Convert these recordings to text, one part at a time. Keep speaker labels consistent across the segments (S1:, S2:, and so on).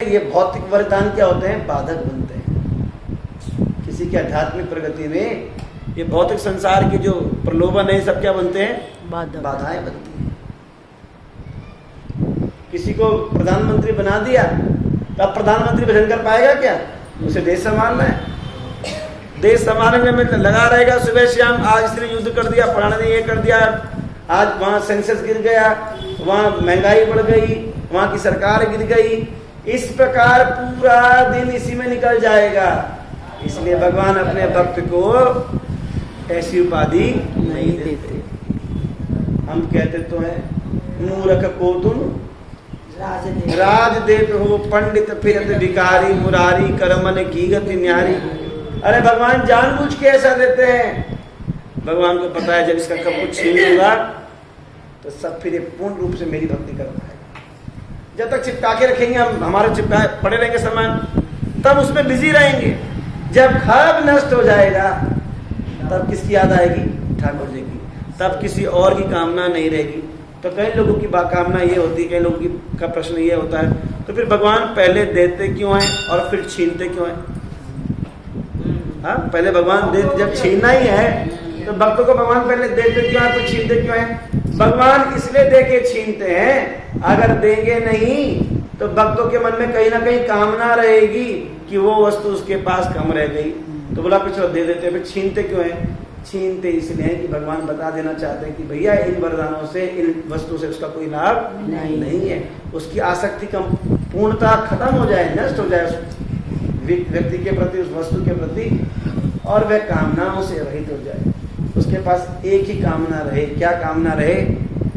S1: लिए भौतिक वरदान क्या होते हैं? बाधक बनते हैं। किसी की आध्यात्मिक प्रगति में ये भौतिक संसार की जो प्रलोभन है सब क्या बनते हैं? बाधाएं बनती हैं। किसी को प्रधानमंत्री बना दिया तो अब प्रधानमंत्री भजन कर पाएगा क्या? उसे देश संभालना है। देश संभालने में लगा रहेगा सुबह शाम। आज इसने युद्ध कर दिया, फलाने ने ये कर दिया, आज वहां सेंसेक्स गिर गया, वहां महंगाई बढ़ गई, वहां की सरकार गिर गई। इस प्रकार पूरा दिन इसी में निकल जाएगा। इसलिए भगवान अपने भक्त को ऐसी उपाधि नहीं देते। हम कहते तो हैं मूर्ख को तुम राज देते हो, पंडित फिरत भिखारी, मुरारी करमन की गति न्यारी। अरे भगवान जानबूझ के ऐसा देते हैं। भगवान को पता है जब इसका कब कुछ छीन लूंगा तो सब फिर पूर्ण रूप से मेरी भक्ति कर पाएगा। जब तक चिपका के रखेंगे हम, हमारे चिपका पड़े रहेंगे सामान, तब उसमें बिजी रहेंगे। जब खब नष्ट हो जाएगा तब किसकी याद आएगी? ठाकुर जी की। तब किसी और की कामना नहीं रहेगी। तो कई लोगों की कामना ये होती है, कई लोगों की का प्रश्न ये होता है तो फिर भगवान पहले देते क्यों हैं और फिर छीनते क्यों हैं? हाँ, पहले भगवान दे, जब छीनना ही है तो भक्तों को भगवान पहले देते क्यों है, तो छीनते क्यों है? भगवान इसलिए दे के छीनते हैं, अगर देंगे नहीं तो भक्तों के मन में कहीं ना कहीं कामना रहेगी कि वो वस्तु उसके पास कम रह गई, तो बोला पिछले दे देते हैं। फिर छीनते क्यों है? छीनते इसलिए है कि भगवान बता देना चाहते हैं कि भैया इन वरदानों से, इन वस्तु से उसका कोई लाभ नहीं है। उसकी आसक्ति कम पूर्णता खत्म हो जाए, नष्ट हो जाए उस व्यक्ति के प्रति, उस वस्तु के प्रति, और वह कामनाओं से रहित हो जाए। उसके पास एक ही कामना रहे। क्या कामना रहे?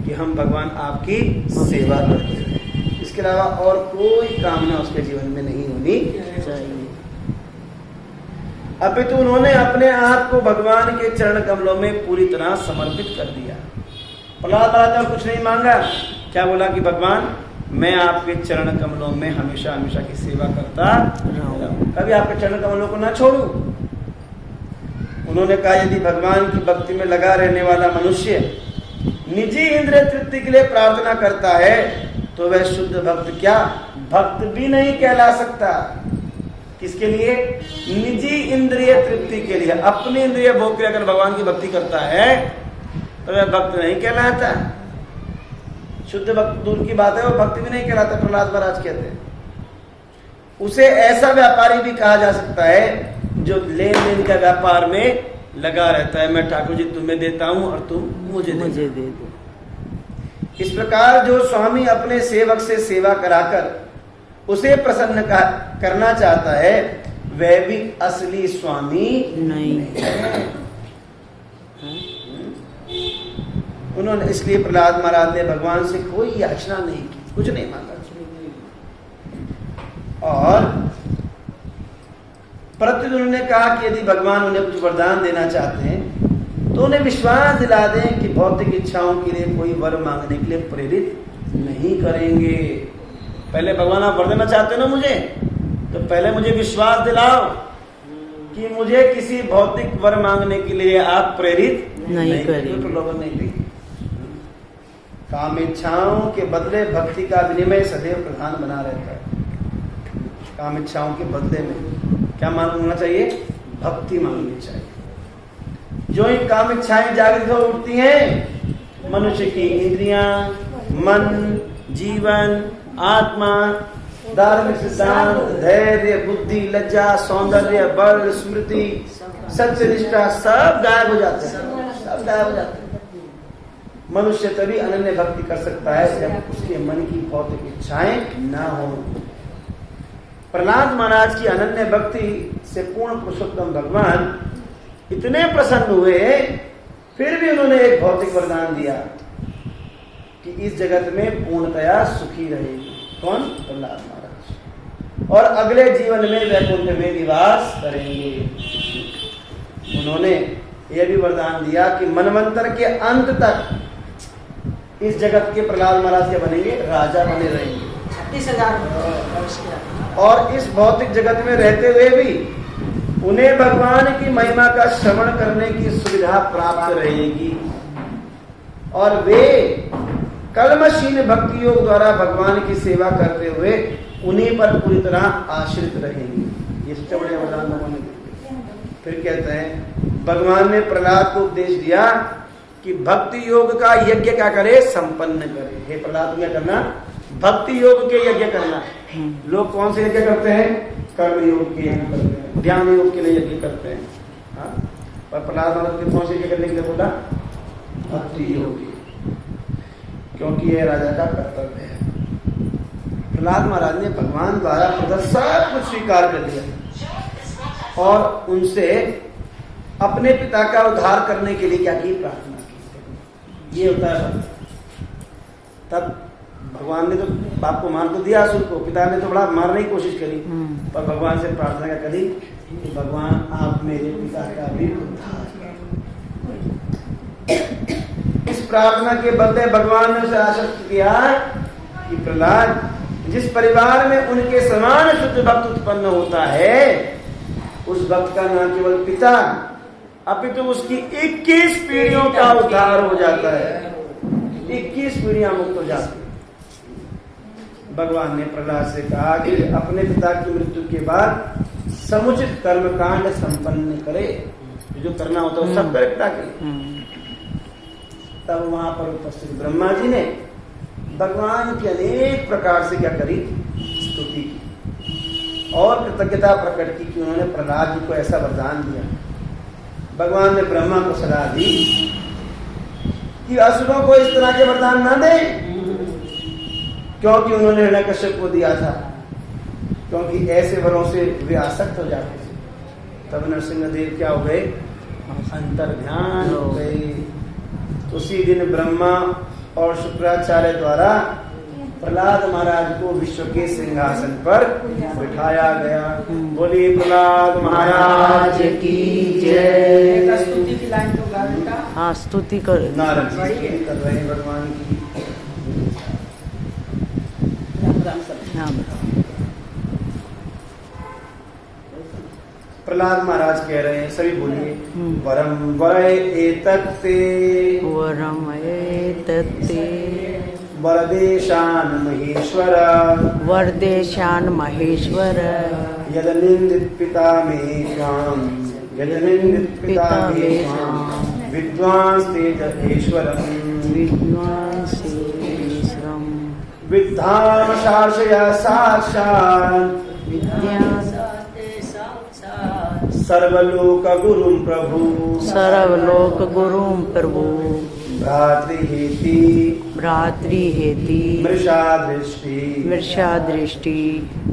S1: कि हम भगवान आपकी सेवा करते रहे। इसके अलावा और कोई कामना उसके जीवन में नहीं होनी चाहिए। अपितु उन्होंने अपने आप को भगवान के चरण कमलों में पूरी तरह समर्पित कर दिया। प्रहलाद महाराज ने कुछ नहीं मांगा। क्या बोला? कि भगवान मैं आपके चरण कमलों में हमेशा हमेशा की सेवा करता रहूं, कभी आपके चरण कमलों को ना छोड़ूं। उन्होंने कहा यदि भगवान की भक्ति में लगा रहने वाला मनुष्य निजी इंद्रिय तृप्ति के लिए प्रार्थना करता है तो वह शुद्ध भक्त क्या भक्त भी नहीं कहला सकता। किसके लिए? निजी इंद्रिय तृप्ति के लिए। अपनी इंद्रिय भोग के अगर भगवान की भक्ति करता है तो वह भक्त नहीं कहलाता। शुद्ध भक्त दूर की बात है, वो भक्ति भी नहीं कहलाता। प्रहलाद महाराज कहते हैं उसे ऐसा व्यापारी भी कहा जा सकता है जो लेन देन का व्यापार में लगा रहता है। मैं ठाकुर जी तुम्हें देता हूं और तुम मुझे दे दो। इस प्रकार जो स्वामी अपने सेवक से सेवा कराकर उसे प्रसन्न करना चाहता है वह भी असली स्वामी नहीं है। उन्होंने इसलिए प्रहलाद महाराज ने भगवान से कोई याचना नहीं की, कुछ नहीं मांगा। और प्रत्युत उन्होंने कहा कि यदि भगवान उन्हें कुछ वरदान देना चाहते हैं तो उन्हें विश्वास दिला दें कि भौतिक इच्छाओं के लिए कोई वर मांगने के लिए प्रेरित नहीं करेंगे। पहले भगवान आप वर देना चाहते हो ना मुझे, तो पहले मुझे विश्वास दिलाओ कि मुझे किसी भौतिक वर मांगने के लिए आप प्रेरित नहीं करेंगे। प्रलोभन नहीं देंगे। काम इच्छाओं के बदले भक्ति का विनिमय सदैव प्रधान बना रहता है। काम इच्छाओं के बदले में क्या मांगना चाहिए? भक्ति मांगनी चाहिए। जो ही काम इच्छाएं जागृत हो उठती हैं, मनुष्य की इंद्रियां, मन, जीवन, आत्मा, धार्मिक सिद्धांत, धैर्य, बुद्धि, लज्जा, सौंदर्य, बल, स्मृति, सत्य निष्ठा सब गायब हो जाते हैं। सब गायब हो जाते हैं। मनुष्य तभी अनन्य भक्ति कर सकता है जब उसके मन की भौतिक इच्छाएं ना हो। प्रहलाद महाराज की अनन्य भक्ति से पूर्ण पुरुषोत्तम भगवान इतने प्रसन्न हुए, फिर भी उन्होंने एक भौतिक वरदान दिया कि इस जगत में पूर्णतया सुखी रहेगी। कौन? प्रहलाद महाराज। और अगले जीवन में वैकुंठ में निवास करेंगे। उन्होंने यह भी वरदान दिया कि मनवंतर के अंत तक इस जगत के प्रहलाद महाराज के बनेंगे, राजा बने रहेंगे। 36,000 और इस भौतिक जगत में रहते हुए भी उन्हें भगवान की महिमा का श्रवण करने की सुविधा प्राप्त रहेगी और वे कलमशीन भक्ति योग द्वारा भगवान की सेवा करते हुए उन्हीं पर पूरी तरह आश्रित रहेंगे। ये सबसे बड़े वरदान भगवान ने दिए। फिर कहते हैं भगवान ने प्रहलाद को उपदेश दिया कि भक्ति योग का यज्ञ क्या करे, संपन्न करे। हे प्रहलाद, क्या करना, भक्ति योग के यज्ञ करना। लोग कौन से यज्ञ करते हैं, कर्म योग के यज्ञ करते हैं, ध्यान योग के लिए यज्ञ करते हैं। हाँ? और प्रहलाद महाराज के कौन से यज्ञ करने के लिए बोला, भक्ति योग, क्योंकि यह राजा का कर्तव्य है। प्रहलाद महाराज ने भगवान द्वारा प्रदत्त सब कुछ स्वीकार कर लिया और उनसे अपने पिता का उद्धार करने के लिए क्या की, प्रार्थना की। ये होता है भक्त। तब भगवान ने तो बाप को मार तो दिया, असुर को, पिता ने तो बड़ा मारने की कोशिश करी, पर भगवान से प्रार्थना क्या करी कि भगवान आप मेरे पिता का भी उद्धार करें। इस प्रार्थना के बदले भगवान ने उसे आश्वस्त किया कि प्रहलाद, जिस परिवार में उनके समान शुद्ध भक्त उत्पन्न होता है, उस भक्त का न केवल पिता अपितु उसकी 21 पीढ़ियों का उद्धार हो जाता है। 21 पीढ़ियां मुक्त हो जाती है। भगवान ने प्रहलाद से कहा कि अपने पिता की मृत्यु के बाद समुचित कर्मकांड संपन्न करे, जो करना होता है सब करे पिता के लिए। तब वहां पर उपस्थित ब्रह्मा जी ने भगवान की अनेक प्रकार से क्या करी, स्तुति की और कृतज्ञता प्रकट की कि उन्होंने प्रहलाद जी को ऐसा वरदान दिया। भगवान ने ब्रह्मा को सलाह दी कि असुरों को इस तरह के वरदान न दे, क्योंकि उन्होंने हिरण्यकश्यप को दिया था, क्योंकि ऐसे वरों से वे आसक्त हो जाते थे। तब नरसिंहदेव क्या हो गए, अंतर्ध्यान हो गए। उसी दिन ब्रह्मा और शुक्राचार्य द्वारा प्रहलाद महाराज को विश्व के सिंहासन पर बिठाया गया। बोलिए प्रहलाद महाराज की जय।
S2: स्तुति की लाइन तो गा बेटा।
S3: हाँ, स्तुति कर,
S1: नारद जी कर रहे हैं भगवान की।
S3: हाँ,
S1: प्रहलाद महाराज कह रहे हैं, सभी बोलिए, वरम वय एतत्ते,
S3: वरम एतत्ते,
S1: वरदेशान महेश्वर,
S3: वरदेशान महेश्वर,
S1: यद निंदित पिता मे स्वाम, यद निंदित पिता मे स्वाम, विद्वांस तेजश्वरम,
S3: विद्वांस तेजश्वरम,
S1: विद्धाम शार्षया साक्षात्, सर्वलोक गुरुं प्रभु,
S3: सर्वलोक गुरुं प्रभु,
S1: भ्रातृहेति,
S3: भ्रातृहेति,
S1: मृषा दृष्टि,
S3: मृषा दृष्टि,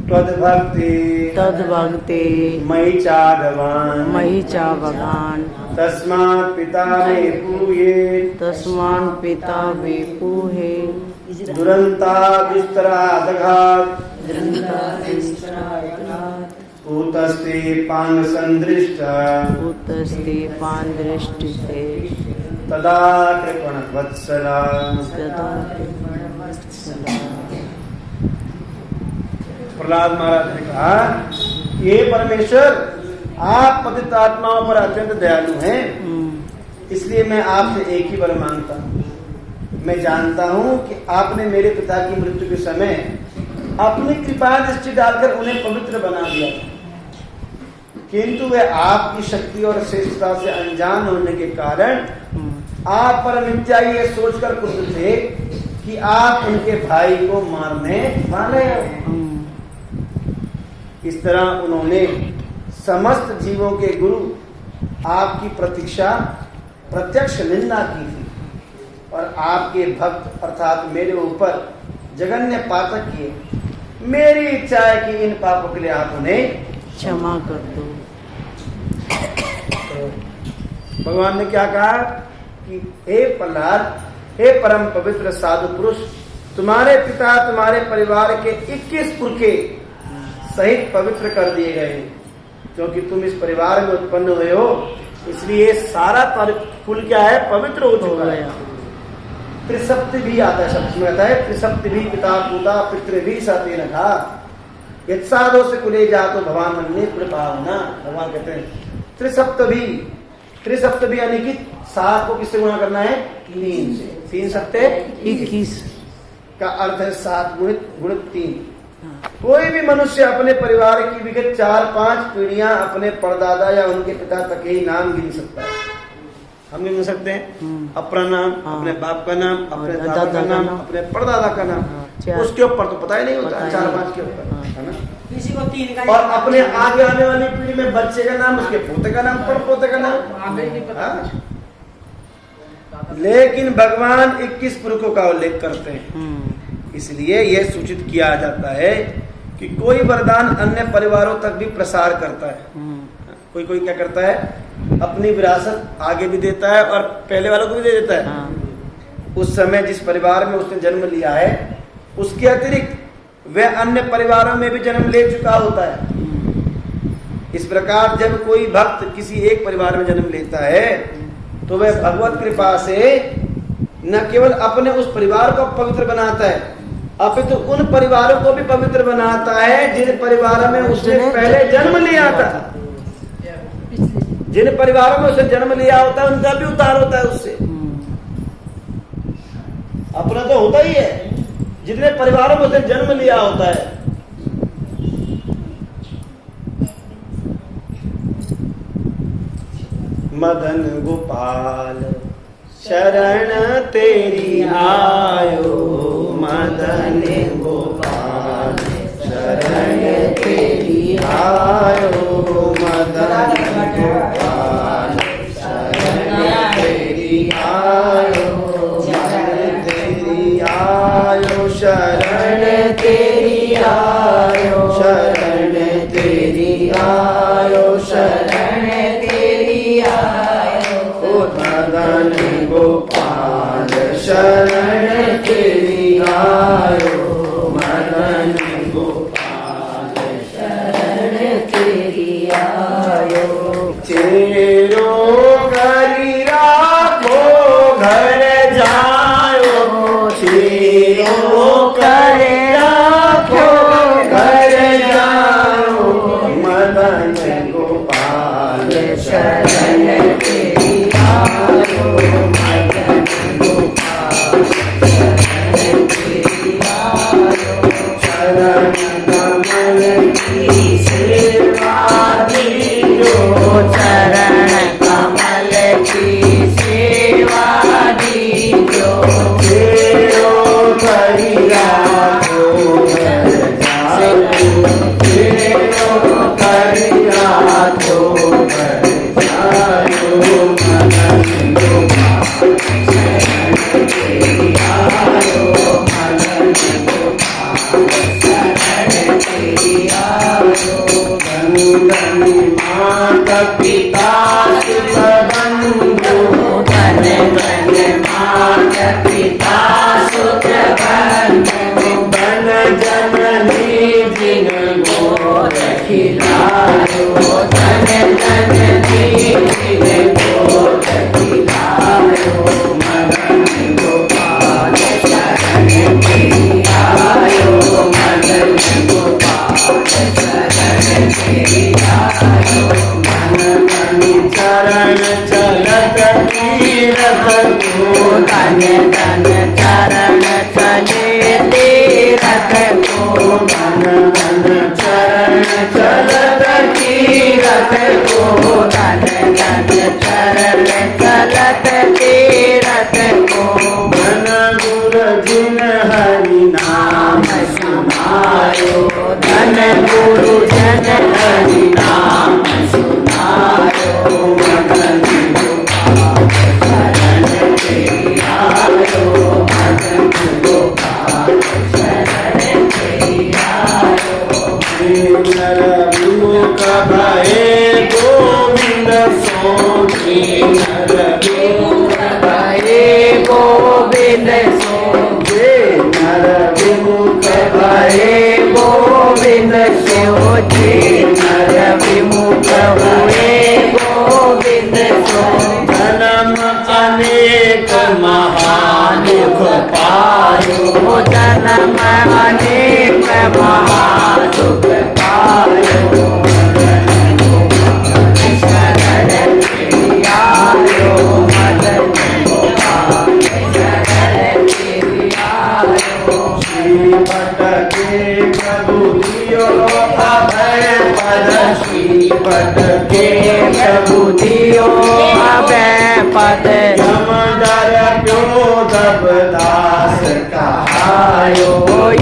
S1: त्वद्भक्ते,
S3: तद्भक्ते,
S1: मयि चागवान्,
S3: मयि च भगवान्,
S1: तस्मात् पिता मे पूये,
S3: तस्मान् पिता मे पूहे,
S1: दुरन्ता विस्तरादघात्, पूतस्ते पांग संदृष्ट,
S3: उत्तस्ते पान दृष्टिते,
S1: तदा कृपण वत्सला। प्रहलाद महाराज ने कहा, ये परमेश्वर आप पतित आत्माओं पर अत्यंत दयालु हैं, इसलिए मैं आपसे एक ही वर मांगता हूँ। मैं जानता हूँ कि आपने मेरे पिता की मृत्यु के समय अपनी कृपा दृष्टि डालकर उन्हें पवित्र बना दिया, किंतु वे आपकी शक्ति और श्रेष्ठता से अनजान होने के कारण आप पर मिथ्या ये सोचकर क्रुद्ध थे कि आप उनके भाई को मारने वाले हो। इस तरह उन्होंने समस्त जीवों के गुरु आपकी प्रतीक्षा प्रत्यक्ष निंदा की थी और आपके भक्त अर्थात मेरे ऊपर जघन्य पातक किए। मेरी इच्छा है कि इन पापों के लिए आप उन्हें
S3: क्षमा कर दो।
S1: भगवान ने क्या कहा कि हे प्रहलाद, हे परम पवित्र साधु पुरुष, तुम्हारे पिता तुम्हारे परिवार के 21 पुरखे सहित पवित्र कर दिए गए हैं, क्योंकि तुम इस परिवार में उत्पन्न हुए हो, इसलिए सारा कुल क्या है, पवित्र हो चुका है। त्रिसप्ति भी आता है, शब्द में आता है त्रिसप्ति भी, पिता पुता पितृ भी साथे रखा, यत्साधो से कुले जातो भगवान मन ने कृपावना। भगवान कहते हैं त्रिसप्तभी, त्रिसप्तभी यानी कि 7 को किससे गुणा करना है, 3 से। 3 सप्ते
S3: 21
S1: का अर्थ है 7 गुणित 3। कोई भी मनुष्य अपने परिवार की विगत 4-5 पीढ़ियां अपने परदादा या उनके पिता तक ही नाम गिन सकता है। हम गिन सकते हैं अपना नाम, अपने बाप का नाम, अपने दादा का नाम, अपने परदादा का नाम। उसके ऊपर तो पता ही नहीं होता, 4-5 के ऊपर, है ना।
S2: किसी को 3 का,
S1: और अपने आगे आने वाली पीढ़ी में बच्चे का नाम, उसके पोते का नाम, पड़पोते का नाम। लेकिन भगवान 21 पुरखों का उल्लेख करते हैं। इसलिए यह सूचित किया जाता है कि कोई वरदान अन्य परिवारों तक भी प्रसार करता है। कोई कोई क्या करता है, अपनी विरासत आगे भी देता है और पहले वालों को भी दे देता है। उस समय जिस परिवार में उसने जन्म लिया है उसके अतिरिक्त वह अन्य परिवारों में भी जन्म ले चुका होता है। इस प्रकार जब कोई भक्त किसी एक परिवार में जन्म लेता है तो वह भगवत कृपा से न केवल अपने उस परिवार को पवित्र बनाता है, अपितु उन परिवारों को भी पवित्र बनाता है जिन परिवारों में उसने पहले जन्म लिया था। जिन परिवारों में उसने जन्म लिया होता है उनका भी उद्धार होता है उससे। अपना तो होता ही है, जितने परिवारों में उसने जन्म लिया होता है। मदन गोपाल शरण तेरी आयो, मदन गोपाल शरण तेरी आयो, मदन गोपाल शरण तेरी आयो, शरण तेरी आयो, शरण तेरी आयो, शरण तेरी आयो, शरण तेरी आयो, मदन गोपाल शरण तेरी आयो, मदन गोपाल शरण तेरी आयो। चेरो करी राखो घर जायो, चेरो करी राखो घर जायो, मदन गोपाल शरण तेरी आयो, मदन गोपाल शरण तेरी आयो, शरण कमल की सेवा दीजो, चरण कमल की सेवा दीजो, तेरो करी राखो घर जायो, तेरो करी राखो घर जायो, मदन गोपाल शरण तेरी आयो, मदन गोपाल शरण तेरी आयो, धन माता पिता सुख बंधु, धन धन माता पिता सुख बंधु, धन जननी जिन गोद खिलायो, धन जननी जिन गोद खिलायो, मदन गोपाल शरण तेरी आयो, मदन गोपाल शरण तेरी आयो, मन मन चरण चलत तीरथ को, धन धन चरण चले तीरथ को, धन धन चरण चलत तीरथ को, धन धन चरण चलत तीरथ को, मन गुरु जिन हरि नाम सुनायो, धन गुरु जन हरि नाम सुनायो, मदन गोपाल शरण तेरी आयो, मदन गोपाल शरण तेरी आयो, नर विमुख भये गोविंद सो, नर विमुख भये गोविंद सो, नर विमुख भये गोविंद सो, नर विमुख हुए गोविंद सो, जन्म अनेक महादुख पायो, जन्म अनेक महादुख पायो, मदन गोपाल शरण तेरी आयो, मदन गोपाल शरण तेरी आयो, श्री भटके प्रभु पद
S3: के प्रभु दियो अभय पद
S1: यम डर क्यों जब दास कहायो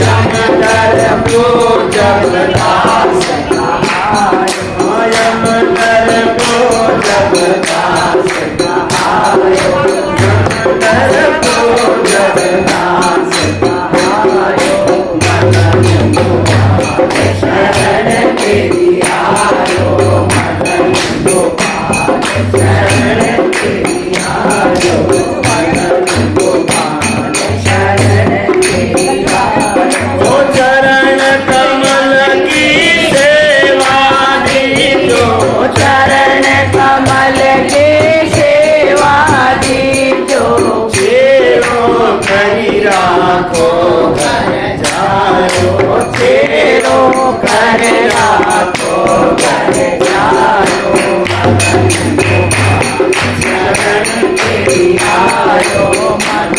S3: यम डर क्यों जब दास कहायो
S1: यम डर क्यों जब दास
S3: कहायो
S1: डर क्यों जब
S3: दास कहायो शरण तेरी आयो मदन गोपाल शरण तेरी आयो मदन गोपाल शरण तेरी आयो
S1: चरण कमल की सेवा दीजो
S3: चरण कमल की सेवा दीजो
S1: सेवो करी राखो घर जायो
S3: तेरो कर राखो घर जायो मदन गोपाल शरण तेरी आयो मदन